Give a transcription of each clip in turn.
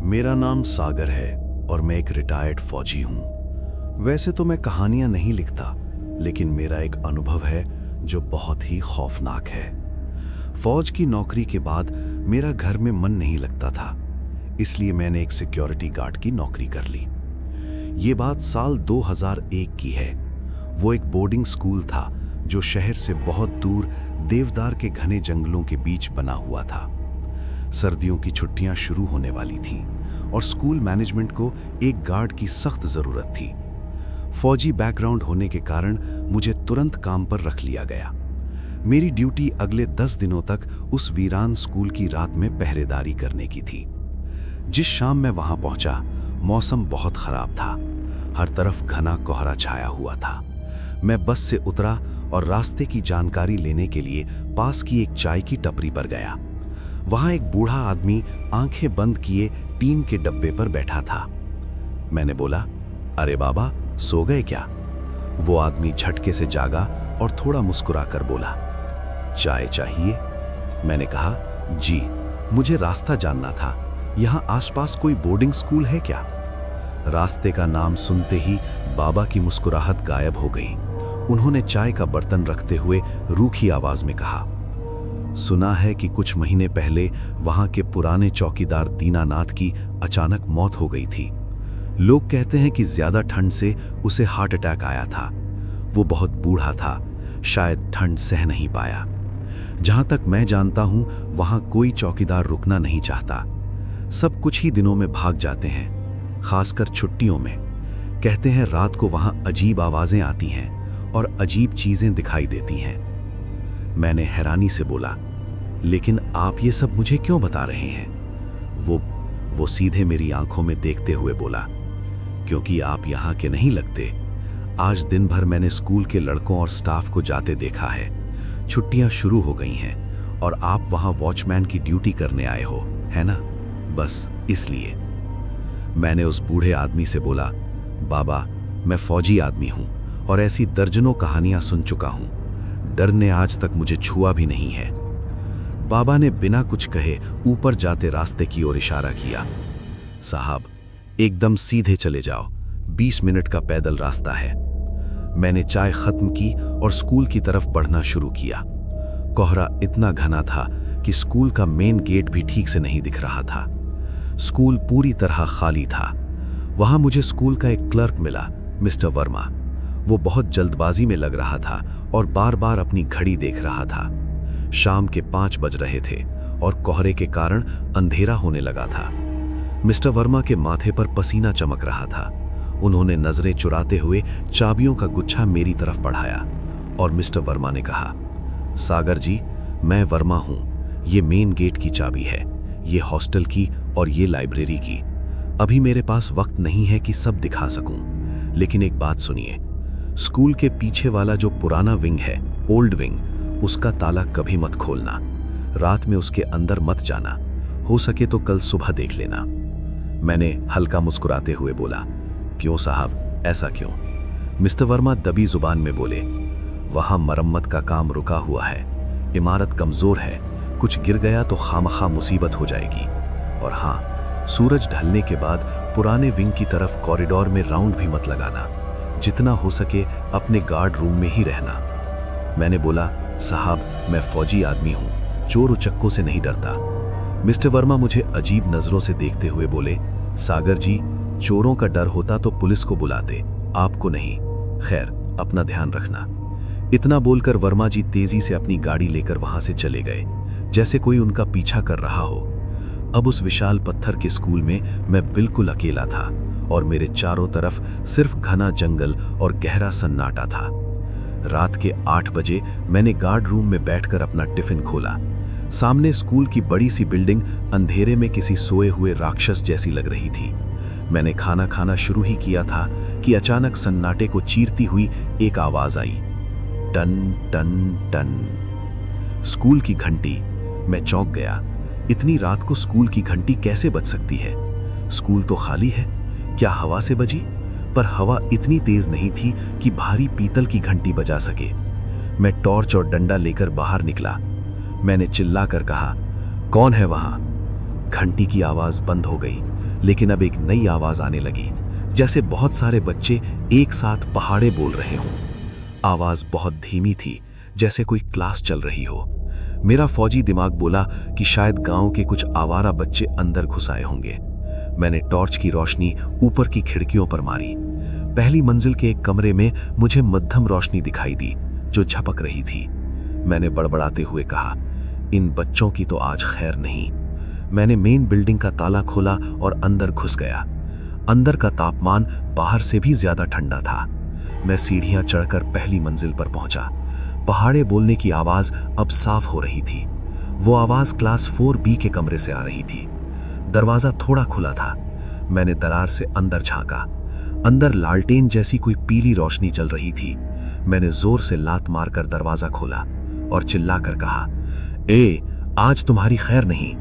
मेरा नाम सागर है और मैं एक रिटायर्ड फौजी हूं। वैसे तो मैं कहानियां नहीं लिखता, लेकिन मेरा एक अनुभव है जो बहुत ही खौफनाक है। फौज की नौकरी के बाद मेरा घर में मन नहीं लगता था, इसलिए मैंने एक सिक्योरिटी गार्ड की नौकरी कर ली। ये बात साल 2001 की है। वो एक बोर्डिंग स्कूल था जो शहर से बहुत दूर देवदार के घने जंगलों के बीच बना हुआ था। सर्दियों की छुट्टियां शुरू होने वाली थीं और स्कूल मैनेजमेंट को एक गार्ड की सख्त जरूरत थी। फौजी बैकग्राउंड होने के कारण मुझे तुरंत काम पर रख लिया गया। मेरी ड्यूटी अगले 10 दिनों तक उस वीरान स्कूल की रात में पहरेदारी करने की थी। जिस शाम मैं वहां पहुंचा, मौसम बहुत खराब था। हर तरफ घना कोहरा छाया हुआ था। मैं बस से उतरा और रास्ते की जानकारी लेने के लिए पास की एक चाय की टपरी पर गया। वहां एक बूढ़ा आदमी आंखें बंद किए टीन के डब्बे पर बैठा था। मैंने बोला, अरे बाबा, सो गए क्या? वो आदमी झटके से जागा और थोड़ा मुस्कुराकर बोला, चाय चाहिए? मैंने कहा, जी, मुझे रास्ता जानना था। यहाँ आसपास कोई बोर्डिंग स्कूल है क्या? रास्ते का नाम सुनते ही बाबा की मुस्कुराहट गायब हो गई। उन्होंने चाय का बर्तन रखते हुए रूखी आवाज में कहा, सुना है कि कुछ महीने पहले वहां के पुराने चौकीदार दीनानाथ की अचानक मौत हो गई थी। लोग कहते हैं कि ज्यादा ठंड से उसे हार्ट अटैक आया था। वो बहुत बूढ़ा था, शायद ठंड सह नहीं पाया। जहां तक मैं जानता हूं, वहां कोई चौकीदार रुकना नहीं चाहता। सब कुछ ही दिनों में भाग जाते हैं, खासकर छुट्टियों में। कहते हैं रात को वहां अजीब आवाजें आती हैं और अजीब चीजें दिखाई देती हैं। मैंने हैरानी से बोला, लेकिन आप ये सब मुझे क्यों बता रहे हैं? वो सीधे मेरी आंखों में देखते हुए बोला, क्योंकि आप यहाँ के नहीं लगते। आज दिन भर मैंने स्कूल के लड़कों और स्टाफ को जाते देखा है। छुट्टियां शुरू हो गई हैं और आप वहां वॉचमैन की ड्यूटी करने आए हो, है ना? बस इसलिए। मैंने उस बूढ़े आदमी से बोला, बाबा, मैं फौजी आदमी हूं और ऐसी दर्जनों कहानियां सुन चुका हूं। डर ने आज तक मुझे छुआ भी नहीं है। बाबा ने बिना कुछ कहे ऊपर जाते रास्ते की ओर इशारा किया, साहब, एकदम सीधे चले जाओ, 20 मिनट का पैदल रास्ता है। मैंने चाय खत्म की और स्कूल की तरफ बढ़ना शुरू किया। कोहरा इतना घना था कि स्कूल का मेन गेट भी ठीक से नहीं दिख रहा था। स्कूल पूरी तरह खाली था। वहां मुझे स्कूल का एक क्लर्क मिला, मिस्टर वर्मा। वो बहुत जल्दबाजी में लग रहा था और बार बार अपनी घड़ी देख रहा था। शाम के 5 बज रहे थे और कोहरे के कारण अंधेरा होने लगा था। मिस्टर वर्मा के माथे पर पसीना चमक रहा था। उन्होंने नजरें चुराते हुए चाबियों का गुच्छा मेरी तरफ बढ़ाया और मिस्टर वर्मा ने कहा, सागर जी, मैं वर्मा हूं। ये मेन गेट की चाबी है, ये हॉस्टल की और ये लाइब्रेरी की। अभी मेरे पास वक्त नहीं है कि सब दिखा सकूं, लेकिन एक बात सुनिए। स्कूल के पीछे वाला जो पुराना विंग है, ओल्ड विंग, उसका ताला कभी मत खोलना। रात में उसके अंदर मत जाना। हो सके तो कल सुबह देख लेना। मैंने हल्का मुस्कुराते हुए बोला, क्यों साहब, ऐसा क्यों? मिस्टर वर्मा दबी जुबान में बोले, वहां मरम्मत का काम रुका हुआ है। इमारत कमजोर है, कुछ गिर गया तो खामखा मुसीबत हो जाएगी। और हाँ, सूरज ढलने के बाद पुराने विंग की तरफ कॉरिडोर में राउंड भी मत लगाना। जितना हो सके अपने गार्ड रूम में ही रहना। मैंने बोला, साहब, मैं फौजी आदमी हूं, चोर उचक्कों से नहीं डरता। मिस्टर वर्मा मुझे अजीब नजरों से देखते हुए बोले, सागर जी, चोरों का डर होता तो पुलिस को बुलाते, आपको नहीं। खैर, अपना ध्यान रखना। इतना बोलकर वर्मा जी तेजी से अपनी गाड़ी लेकर वहां से चले गए, जैसे कोई उनका पीछा कर रहा हो। अब उस विशाल पत्थर के स्कूल में मैं बिल्कुल अकेला था और मेरे चारों तरफ सिर्फ घना जंगल और गहरा सन्नाटा था। रात के 8 बजे मैंने गार्ड रूम में बैठकर अपना टिफिन खोला। सामने स्कूल की बड़ी सी बिल्डिंग अंधेरे में किसी सोए हुए राक्षस जैसी लग रही थी। मैंने खाना खाना शुरू ही किया था कि अचानक सन्नाटे को चीरती हुई एक आवाज आई, टन टन टन। स्कूल की घंटी। मैं चौंक गया। इतनी रात को स्कूल की घंटी कैसे बज सकती है? स्कूल तो खाली है। क्या हवा से बजी? पर हवा इतनी तेज नहीं थी कि भारी पीतल की घंटी बजा सके। मैं टॉर्च और डंडा लेकर बाहर निकला। मैंने चिल्लाकर कहा, कौन है वहां? घंटी की आवाज बंद हो गई, लेकिन अब एक नई आवाज आने लगी, जैसे बहुत सारे बच्चे एक साथ पहाड़े बोल रहे हों। आवाज बहुत धीमी थी, जैसे कोई क्लास चल रही हो। मेरा फौजी दिमाग बोला कि शायद गांव के कुछ आवारा बच्चे अंदर घुस आए होंगे। मैंने टॉर्च की रोशनी ऊपर की खिड़कियों पर मारी। पहली मंजिल के एक कमरे में मुझे मध्यम रोशनी दिखाई दी जो झपक रही थी। मैंने बड़बड़ाते हुए कहा, इन बच्चों की तो आज खैर नहीं। मैंने मेन बिल्डिंग का ताला खोला और अंदर घुस गया। अंदर का तापमान बाहर से भी ज्यादा ठंडा था। मैं सीढ़ियां चढ़कर पहली मंजिल पर पहुंचा। पहाड़े बोलने की आवाज अब साफ हो रही थी। वो आवाज क्लास 4B के कमरे से आ रही थी। दरवाजा थोड़ा खुला था। मैंने दरार से अंदर झांका। अंदर लालटेन जैसी कोई पीली रोशनी चल रही थी। मैंने जोर से लात मारकर दरवाजा खोला और चिल्लाकर कहा, ए, आज तुम्हारी खैर नहीं।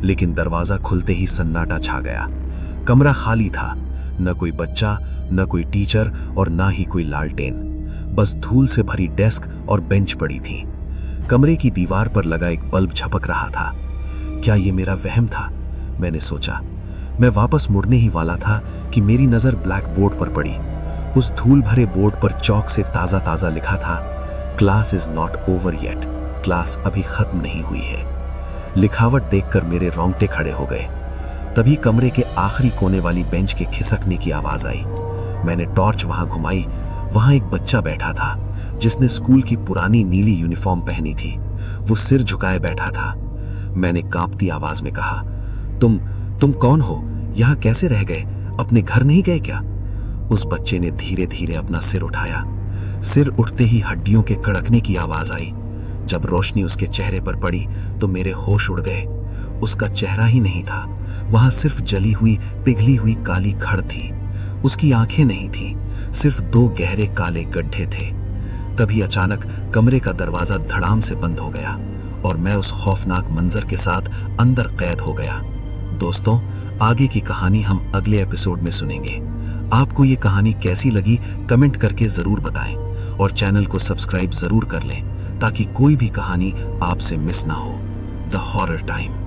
लेकिन दरवाजा खुलते ही सन्नाटा छा गया। कमरा खाली था, न कोई बच्चा, न कोई टीचर और ना ही कोई लालटेन। बस धूल से भरी डेस्क और बेंच पड़ी थी। कमरे की दीवार पर लगा एक बल्ब झपक रहा था। क्या ये मेरा वहम था? मैंने सोचा। मैं वापस मुड़ने ही वाला था कि मेरी नजर ब्लैक बोर्ड पर पड़ी। उस धूल भरे बोर्ड पर चौक से ताजा ताजा लिखा था, class is not over yet, class अभी खत्म नहीं हुई है। लिखावट देखकर मेरे रोंगटे खड़े हो गए। तभी कमरे के आखिरी कोने वाली बेंच के खिसकने की आवाज आई। मैंने टॉर्च वहां घुमाई। वहां एक बच्चा बैठा था जिसने स्कूल की पुरानी नीली यूनिफॉर्म पहनी थी। वो सिर झुकाए बैठा था। मैंने कांपती आवाज में कहा, तुम कौन हो? यहां कैसे रह गए? अपने घर नहीं गए क्या? उस बच्चे ने धीरे धीरे अपना सिर उठाया। सिर उठते ही हड्डियों के कड़कने की आवाज आई। जब रोशनी उसके चेहरे पर पड़ी तो मेरे होश उड़ गए। उसका चेहरा ही नहीं था, वहां सिर्फ जली हुई पिघली हुई काली खड़ थी। उसकी आंखें नहीं थीं, सिर्फ 2 गहरे काले गड्ढे थे। तभी अचानक कमरे का दरवाजा धड़ाम से बंद हो गया और मैं उस खौफनाक मंजर के साथ अंदर कैद हो गया। दोस्तों, आगे की कहानी हम अगले एपिसोड में सुनेंगे। आपको ये कहानी कैसी लगी कमेंट करके जरूर बताएं और चैनल को सब्सक्राइब जरूर कर लें ताकि कोई भी कहानी आपसे मिस ना हो। The horror time.